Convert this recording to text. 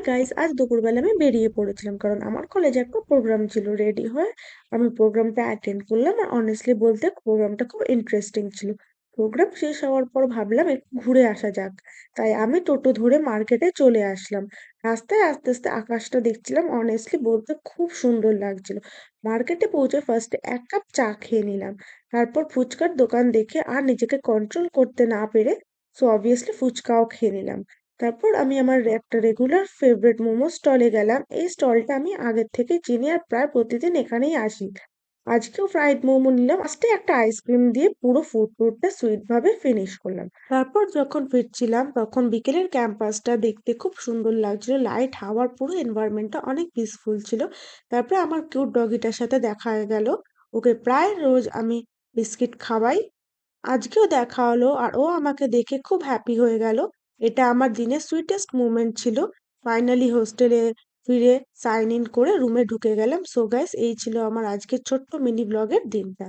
Guys, আজ দুপুরবেলা আমি বেরিয়ে পড়েছিলাম কারণ আমার কলেজে একটা প্রোগ্রাম ছিল। রেডি হয়ে আমি প্রোগ্রামটা অ্যাটেন্ড করলাম আর অনেস্টলি বলতে প্রোগ্রামটা খুব ইন্টারেস্টিং ছিল। প্রোগ্রাম শেষ হওয়ার পর ভাবলাম একটু ঘুরে আসা যাক, তাই আমি টোটো ধরে মার্কেটে চলে আসলাম। রাস্তায় আস্তে আস্তে আকাশটা দেখছিলাম, অনেস্টলি বলতে খুব সুন্দর লাগছিল। মার্কেটে পৌঁছে ফার্স্টে এক কাপ চা খেয়ে নিলাম, তারপর ফুচকার দোকান দেখে আর নিজেকে কন্ট্রোল করতে না পেরে অবভিয়াসলি ফুচকাও খেয়ে নিলাম। তারপর আমি আমার একটা রেগুলার ফেভারিট মোমো স্টলে গেলাম। এই স্টলটা আমি আগের থেকে চিনি আর প্রায় প্রতিদিন এখানেই আসি। আজকেও ফ্রাইড মোমো নিলাম, লাস্টে একটা আইসক্রিম দিয়ে পুরো ফুড ট্যুরটা সুইট ভাবে ফিনিশ করলাম। তারপর যখন ফিরছিলাম তখন বিকেলের ক্যাম্পাসটা দেখতে খুব সুন্দর লাগছিল, লাইট হাওয়ার পুরো এনভায়রনমেন্টটা অনেক পিসফুল ছিল। তারপরে আমার কিউট ডগিটার সাথে দেখা হয়ে গেল। ওকে প্রায় রোজ আমি বিস্কিট খাওয়াই, আজকেও দেখা হলো আর ও আমাকে দেখে খুব হ্যাপি হয়ে গেল। এটা আমার দিনের সুইটেস্ট মোমেন্ট ছিল। ফাইনালি হোস্টেলে ফিরে সাইন ইন করে রুমে ঢুকে গেলাম। সো গাইস, এই ছিল আমার আজকের ছোট্ট মিনি ব্লগের দিনটা।